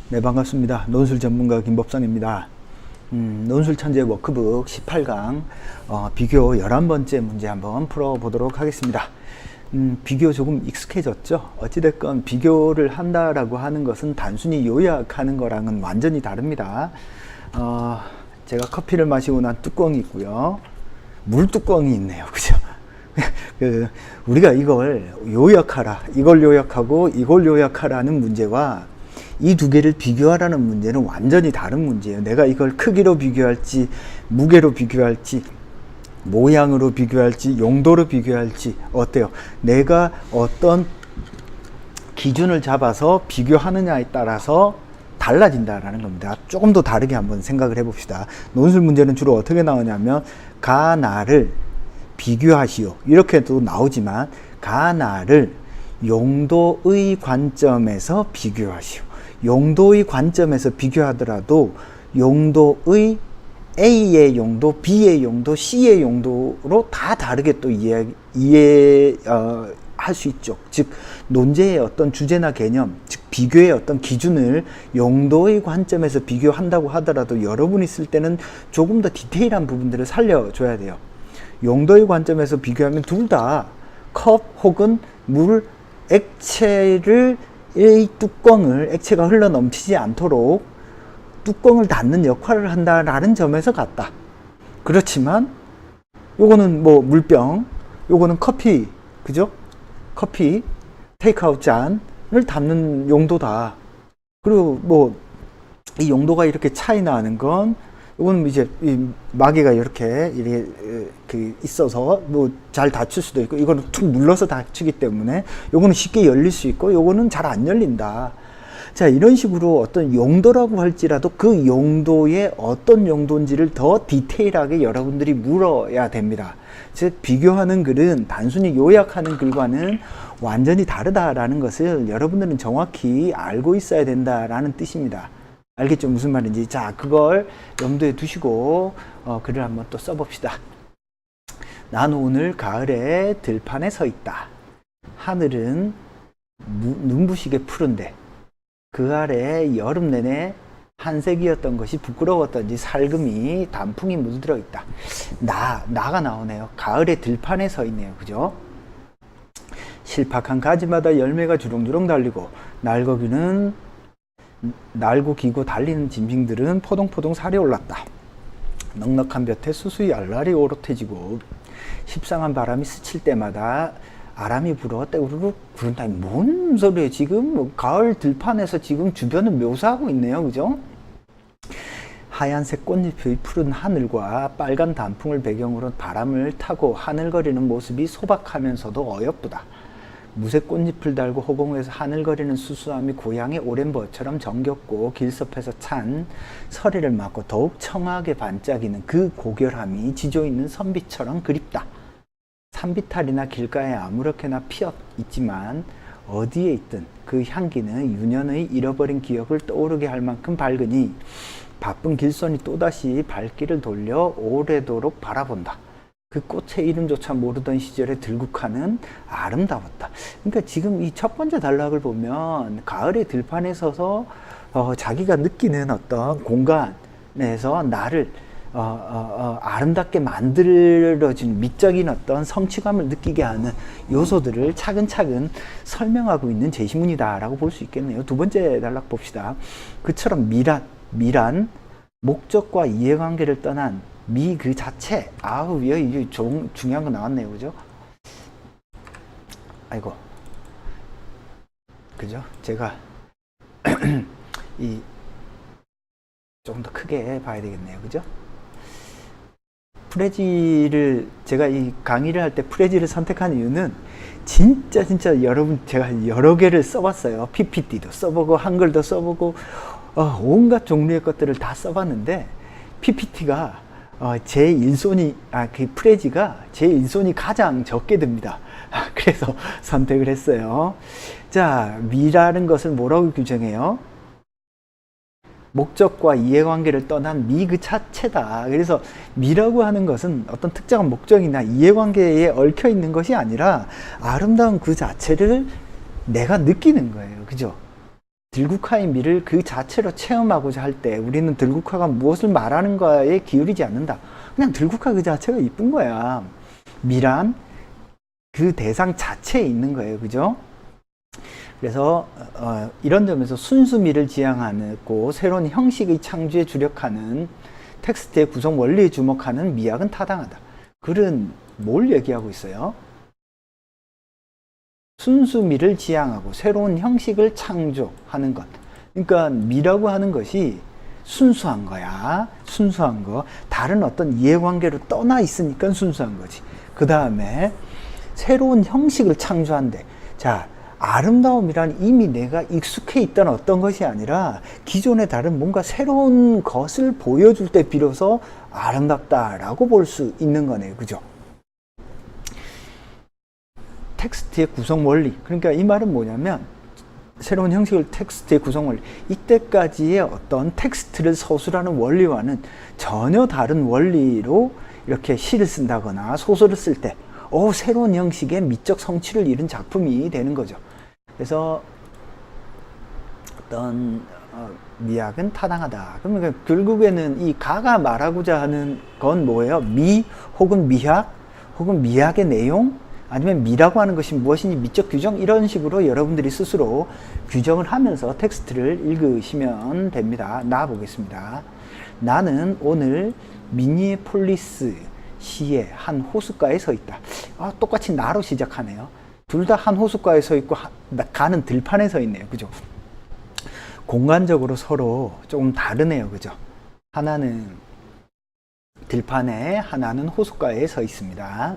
네, 반갑습니다. 논술 전문가 김법상입니다. 논술 천재 워크북 18강 비교 11번째 문제 한번 풀어보도록 하겠습니다. 비교 조금 익숙해졌죠? 어찌됐건 비교를 한다라고 하는 것은 단순히 요약하는 거랑은 완전히 다릅니다. 제가 커피를 마시고 난 뚜껑이 있고요. 물뚜껑이 있네요. 그죠? 우리가 이걸 요약하라, 이걸 요약하고 이걸 요약하라는 문제와 이 두 개를 비교하라는 문제는 완전히 다른 문제예요. 내가 이걸 크기로 비교할지, 무게로 비교할지, 모양으로 비교할지, 용도로 비교할지, 어때요? 내가 어떤 기준을 잡아서 비교하느냐에 따라서 달라진다라는 겁니다. 조금 더 다르게 한번 생각을 해봅시다. 논술 문제는 주로 어떻게 나오냐면 가나를 비교하시오, 이렇게도 나오지만 가나를 용도의 관점에서 비교하시오. 용도의 관점에서 비교하더라도 용도의 A의 용도, B의 용도, C의 용도로 다 다르게 또 할 수 있죠. 즉 논제의 어떤 주제나 개념, 즉 비교의 어떤 기준을 용도의 관점에서 비교한다고 하더라도 여러분이 쓸 때는 조금 더 디테일한 부분들을 살려줘야 돼요. 용도의 관점에서 비교하면 둘 다 컵 혹은 물, 액체를 이 뚜껑을, 액체가 흘러 넘치지 않도록 뚜껑을 닫는 역할을 한다라는 점에서 같다. 그렇지만 요거는 뭐 물병, 요거는 커피, 그죠? 커피, 테이크아웃 잔을 담는 용도다. 그리고 이 용도가 이렇게 차이 나는 건 요거는 이제 이 마개가 이렇게 있어서 뭐 잘 닫힐 수도 있고, 이거는 툭 눌러서 닫히기 때문에 요거는 쉽게 열릴 수 있고 요거는 잘 안 열린다. 자, 이런 식으로 어떤 용도라고 할지라도 그 용도의 어떤 용도인지를 더 디테일하게 여러분들이 물어야 됩니다. 즉 비교하는 글은 단순히 요약하는 글과는 완전히 다르다라는 것을 여러분들은 정확히 알고 있어야 된다라는 뜻입니다. 알겠죠? 무슨 말인지. 자, 그걸 염두에 두시고 글을 한번 또 써봅시다. 나는 오늘 가을에 들판에 서 있다. 하늘은 눈부시게 푸른데 그 아래 여름 내내 한색이었던 것이 부끄러웠던지 살금이 단풍이 물들어 있다. 나가 나오네요. 가을에 들판에 서 있네요. 그죠? 실팍한 가지마다 열매가 주렁주렁 달리고 날고 기고 달리는 짐승들은 포동포동 살이 올랐다. 넉넉한 볕에 수수히 알알이 오롯해지고 십상한 바람이 스칠 때마다 아람이 불어 떼우르륵 부른다. 뭔 소리예요? 지금 가을 들판에서 지금 주변을 묘사하고 있네요. 그죠? 하얀색 꽃잎의 푸른 하늘과 빨간 단풍을 배경으로 바람을 타고 하늘거리는 모습이 소박하면서도 어여쁘다. 무색 꽃잎을 달고 허공에서 하늘거리는 수수함이 고향의 오랜 버처럼 정겹고 길섭해서 찬 서리를 맞고 더욱 청하게 반짝이는 그 고결함이 지조 있는 선비처럼 그립다. 산비탈이나 길가에 아무렇게나 피어 있지만 어디에 있든 그 향기는 유년의 잃어버린 기억을 떠오르게 할 만큼 밝으니 바쁜 길손이 또다시 발길을 돌려 오래도록 바라본다. 그 꽃의 이름조차 모르던 시절의 들국화는 아름다웠다. 그러니까 지금 이 첫 번째 단락을 보면 가을의 들판에 서서 자기가 느끼는 어떤 공간에서 나를 아름답게 만들어진 미적인 어떤 성취감을 느끼게 하는 요소들을 차근차근 설명하고 있는 제시문이다라고 볼 수 있겠네요. 두 번째 단락 봅시다. 그처럼 미란 목적과 이해관계를 떠난 미 그 자체. 아우, 이게 중요한 거 나왔네요. 그죠? 아이고. 그죠? 제가 조금 더 크게 봐야 되겠네요. 그죠? 프레지를, 제가 이 강의를 할 때 프레지를 선택한 이유는 진짜 여러분, 제가 여러 개를 써봤어요. PPT도 써보고 한글도 써보고 온갖 종류의 것들을 다 써봤는데 PPT가 제 일손이 그 프레지가 제 일손이 가장 적게 듭니다. 그래서 선택을 했어요. 자, 미라는 것을 뭐라고 규정해요? 목적과 이해관계를 떠난 미 그 자체다. 그래서 미라고 하는 것은 어떤 특정한 목적이나 이해관계에 얽혀 있는 것이 아니라 아름다운 그 자체를 내가 느끼는 거예요. 그죠? 들국화의 미를 그 자체로 체험하고자 할 때 우리는 들국화가 무엇을 말하는가에 기울이지 않는다. 그냥 들국화 그 자체가 이쁜 거야. 미란 그 대상 자체에 있는 거예요. 그죠? 그래서 이런 점에서 순수미를 지향하고 새로운 형식의 창조에 주력하는 텍스트의 구성 원리에 주목하는 미학은 타당하다. 글은 뭘 얘기하고 있어요? 순수미를 지향하고 새로운 형식을 창조하는 것. 그러니까 미라고 하는 것이 순수한 거야. 순수한 거. 다른 어떤 이해관계로 떠나 있으니까 순수한 거지. 그 다음에 새로운 형식을 창조한대. 자, 아름다움이란 이미 내가 익숙해 있던 어떤 것이 아니라 기존에 다른 뭔가 새로운 것을 보여줄 때 비로소 아름답다라고 볼 수 있는 거네요. 그죠? 텍스트의 구성 원리. 그러니까 이 말은 뭐냐면 새로운 형식을 텍스트의 구성 원리. 이때까지의 어떤 텍스트를 서술하는 원리와는 전혀 다른 원리로 이렇게 시를 쓴다거나 소설을 쓸 때 새로운 형식의 미적 성취를 이룬 작품이 되는 거죠. 그래서 어떤 미학은 타당하다. 그러니까 결국에는 이 가가 말하고자 하는 건 뭐예요? 미 혹은 미학 혹은 미학의 내용 아니면 미라고 하는 것이 무엇인지 미적 규정 이런 식으로 여러분들이 스스로 규정을 하면서 텍스트를 읽으시면 됩니다. 나와보겠습니다. 나는 오늘 미니애폴리스 시의 한 호숫가에 서 있다. 똑같이 나로 시작하네요. 둘 다 한 호숫가에 서 있고 가는 들판에 서 있네요. 그죠? 공간적으로 서로 조금 다르네요. 그죠? 하나는 들판에 하나는 호숫가에 서 있습니다.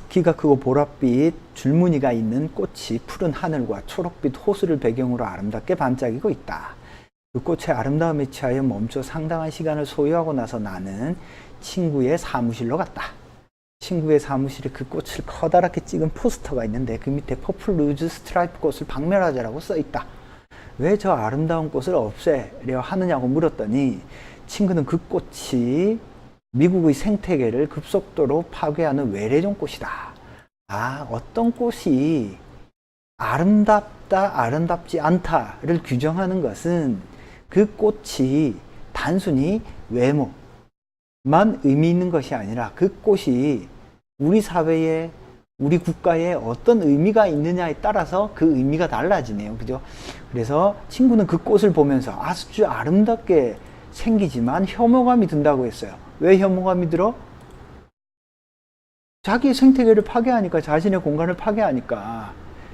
키가 크고 보랏빛 줄무늬가 있는 꽃이 푸른 하늘과 초록빛 호수를 배경으로 아름답게 반짝이고 있다. 그 꽃의 아름다움에 취하여 멈춰 상당한 시간을 소요하고 나서 나는 친구의 사무실로 갔다. 친구의 사무실에 그 꽃을 커다랗게 찍은 포스터가 있는데 그 밑에 퍼플 루즈 스트라이프 꽃을 박멸하자라고 써있다. 왜 저 아름다운 꽃을 없애려 하느냐고 물었더니 친구는 그 꽃이 미국의 생태계를 급속도로 파괴하는 외래종 꽃이다. 어떤 꽃이 아름답다, 아름답지 않다를 규정하는 것은 그 꽃이 단순히 외모만 의미 있는 것이 아니라 그 꽃이 우리 사회에, 우리 국가에 어떤 의미가 있느냐에 따라서 그 의미가 달라지네요. 그죠? 그래서 친구는 그 꽃을 보면서 아주 아름답게 생기지만 혐오감이 든다고 했어요. 왜 혐오감이 들어? 자기의 생태계를 파괴하니까, 자신의 공간을 파괴하니까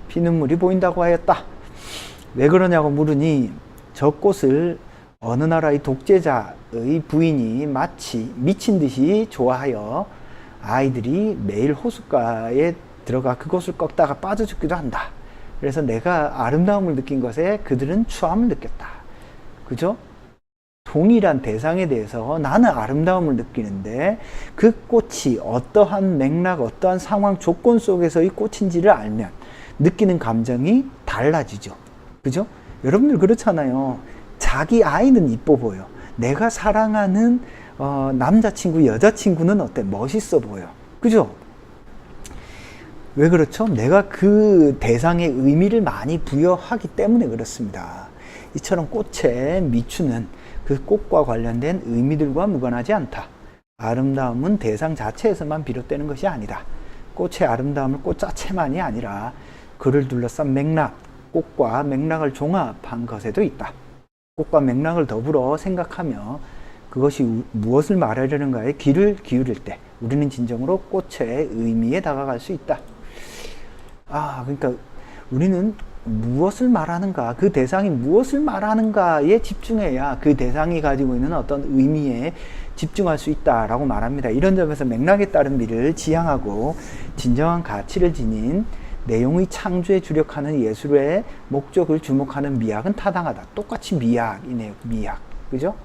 피눈물이 보인다고 하였다. 왜 그러냐고 물으니 저 꽃을 어느 나라의 독재자의 부인이 마치 미친 듯이 좋아하여 아이들이 매일 호숫가에 들어가 그것을 꺾다가 빠져 죽기도 한다. 그래서 내가 아름다움을 느낀 것에 그들은 추함을 느꼈다. 그죠? 동일한 대상에 대해서 나는 아름다움을 느끼는데 그 꽃이 어떠한 맥락, 어떠한 상황, 조건 속에서의 꽃인지를 알면 느끼는 감정이 달라지죠. 그죠? 여러분들 그렇잖아요. 자기 아이는 이뻐 보여. 내가 사랑하는 남자친구, 여자친구는 어때? 멋있어 보여. 그죠? 왜 그렇죠? 내가 그 대상에 의미를 많이 부여하기 때문에 그렇습니다. 이처럼 꽃의 미추는 그 꽃과 관련된 의미들과 무관하지 않다. 아름다움은 대상 자체에서만 비롯되는 것이 아니다. 꽃의 아름다움은 꽃 자체만이 아니라 그를 둘러싼 맥락, 꽃과 맥락을 종합한 것에도 있다. 꽃과 맥락을 더불어 생각하며 그것이 무엇을 말하려는가에 귀를 기울일 때 우리는 진정으로 꽃의 의미에 다가갈 수 있다. 그러니까 우리는 무엇을 말하는가, 그 대상이 무엇을 말하는가에 집중해야 그 대상이 가지고 있는 어떤 의미에 집중할 수 있다라고 말합니다. 이런 점에서 맥락에 따른 미를 지향하고 진정한 가치를 지닌 내용의 창조에 주력하는 예술의 목적을 주목하는 미학은 타당하다. 똑같이 미학이네요. 미학. 그죠?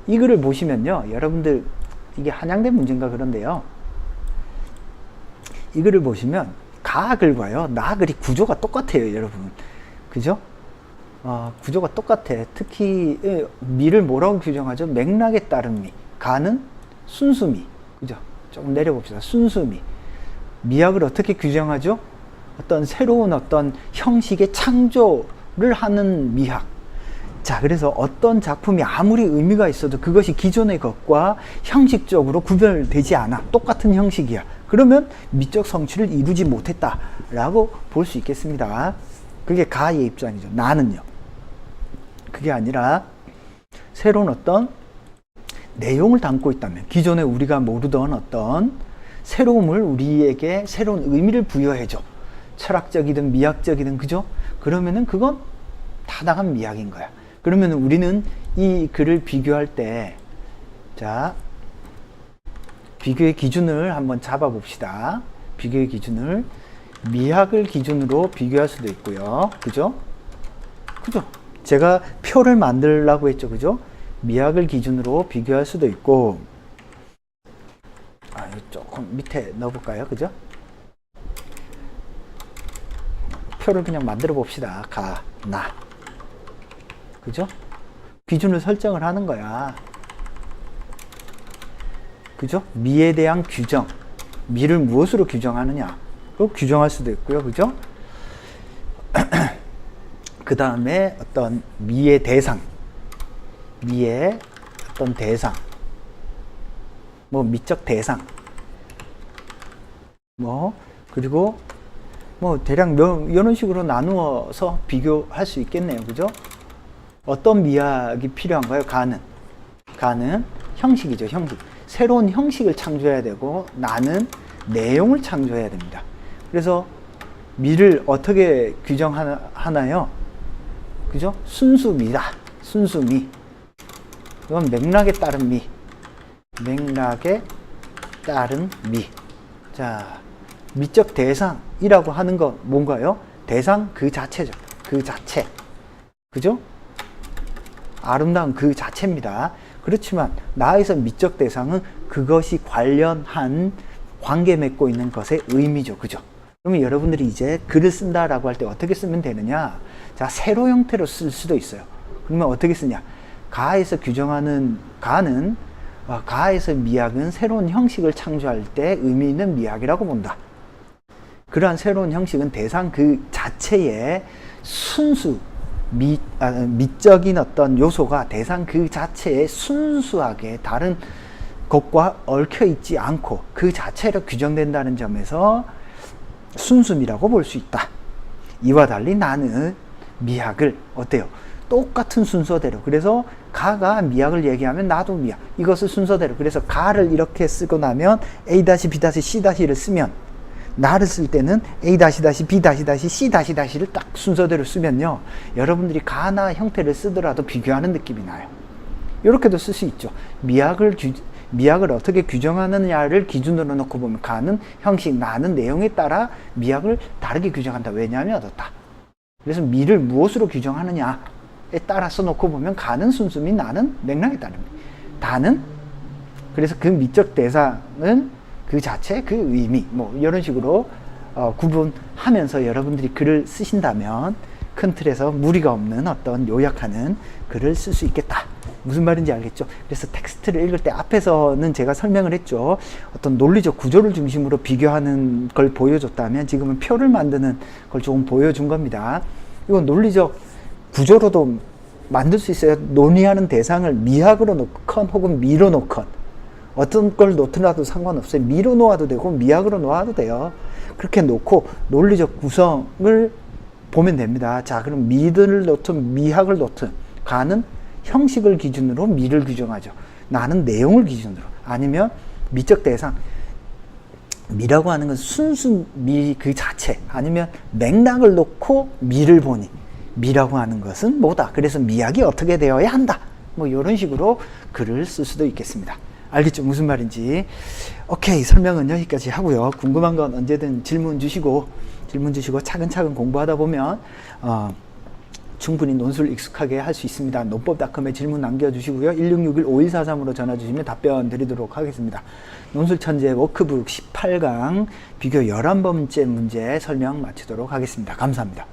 이 글을 보시면요. 여러분들 이게 한양대 문제인가 그런데요. 이 글을 보시면 가글과요, 나글이 구조가 똑같아요, 여러분. 그죠? 구조가 똑같아. 특히 미를 뭐라고 규정하죠? 맥락에 따른 미. 가는 순수미. 그죠? 조금 내려봅시다. 순수미. 미학을 어떻게 규정하죠? 어떤 새로운 어떤 형식의 창조를 하는 미학. 자, 그래서 어떤 작품이 아무리 의미가 있어도 그것이 기존의 것과 형식적으로 구별되지 않아. 똑같은 형식이야. 그러면 미적 성취를 이루지 못했다라고 볼 수 있겠습니다. 그게 가의 입장이죠. 나는요. 그게 아니라 새로운 어떤 내용을 담고 있다면, 기존에 우리가 모르던 어떤 새로움을 우리에게 새로운 의미를 부여해줘. 철학적이든 미학적이든, 그죠? 그러면은 그건 타당한 미학인 거야. 그러면 우리는 이 글을 비교할 때, 자, 비교의 기준을 한번 잡아봅시다. 비교의 기준을 미학을 기준으로 비교할 수도 있고요. 그죠? 그죠? 제가 표를 만들라고 했죠. 그죠? 미학을 기준으로 비교할 수도 있고, 조금 밑에 넣어볼까요? 그죠? 표를 그냥 만들어 봅시다. 가, 나. 그죠? 기준을 설정을 하는 거야. 그죠? 미에 대한 규정. 미를 무엇으로 규정하느냐. 또 규정할 수도 있고요. 그죠? 그 다음에 어떤 미의 대상. 미의 어떤 대상. 뭐 미적 대상. 그리고 대략 이런 식으로 나누어서 비교할 수 있겠네요. 그죠? 어떤 미학이 필요한가요? 가는 형식이죠. 형식. 새로운 형식을 창조해야 되고, 나는 내용을 창조해야 됩니다. 그래서 미를 어떻게 규정하나요? 그죠? 순수미다. 순수미. 이건 맥락에 따른 미. 맥락에 따른 미. 자, 미적 대상이라고 하는 건 뭔가요? 대상 그 자체죠. 그 자체. 그죠? 아름다운 그 자체입니다. 그렇지만 나에서 미적 대상은 그것이 관련한 관계 맺고 있는 것의 의미죠. 그죠? 그러면 여러분들이 이제 글을 쓴다라고 할 때 어떻게 쓰면 되느냐? 자, 세로 형태로 쓸 수도 있어요. 그러면 어떻게 쓰냐? 가에서 규정하는 가에서 미학은 새로운 형식을 창조할 때 의미 있는 미학이라고 본다. 그러한 새로운 형식은 대상 그 자체의 순수, 미적인 어떤 요소가 대상 그 자체에 순수하게 다른 것과 얽혀 있지 않고 그 자체로 규정된다는 점에서 순수미라고 볼 수 있다. 이와 달리 나는 미학을 어때요? 똑같은 순서대로. 그래서 가가 미학을 얘기하면 나도 미학. 이것을 순서대로. 그래서 가를 이렇게 쓰고 나면 A-B-C-를 쓰면, 나를 쓸 때는 A-B-C-를 딱 순서대로 쓰면요, 여러분들이 가나 형태를 쓰더라도 비교하는 느낌이 나요. 이렇게도 쓸 수 있죠. 미학을 어떻게 규정하느냐를 기준으로 놓고 보면 가는 형식, 나는 내용에 따라 미학을 다르게 규정한다. 왜냐하면 어떻다. 그래서 미를 무엇으로 규정하느냐에 따라서 놓고 보면 가는 순수미, 나는 맥락에 따릅니다. 다는 그래서 그 미적 대상은 그 자체, 그 의미, 이런 식으로 구분하면서 여러분들이 글을 쓰신다면 큰 틀에서 무리가 없는 어떤 요약하는 글을 쓸 수 있겠다. 무슨 말인지 알겠죠? 그래서 텍스트를 읽을 때 앞에서는 제가 설명을 했죠. 어떤 논리적 구조를 중심으로 비교하는 걸 보여줬다면 지금은 표를 만드는 걸 조금 보여준 겁니다. 이건 논리적 구조로도 만들 수 있어요. 논의하는 대상을 미학으로 놓건 혹은 미로 놓건 어떤 걸 놓더라도 상관없어요. 미로 놓아도 되고 미학으로 놓아도 돼요. 그렇게 놓고 논리적 구성을 보면 됩니다. 자, 그럼 미를 놓든 미학을 놓든 가는 형식을 기준으로 미를 규정하죠. 나는 내용을 기준으로. 아니면 미적 대상. 미라고 하는 건 순수 미 그 자체. 아니면 맥락을 놓고 미를 보니. 미라고 하는 것은 뭐다. 그래서 미학이 어떻게 되어야 한다. 이런 식으로 글을 쓸 수도 있겠습니다. 알겠죠? 무슨 말인지. 오케이. 설명은 여기까지 하고요. 궁금한 건 언제든 질문 주시고 차근차근 공부하다 보면 충분히 논술 익숙하게 할 수 있습니다. 논법.com에 질문 남겨주시고요. 1661-5143으로 전화 주시면 답변 드리도록 하겠습니다. 논술천재 워크북 18강 비교 11번째 문제 설명 마치도록 하겠습니다. 감사합니다.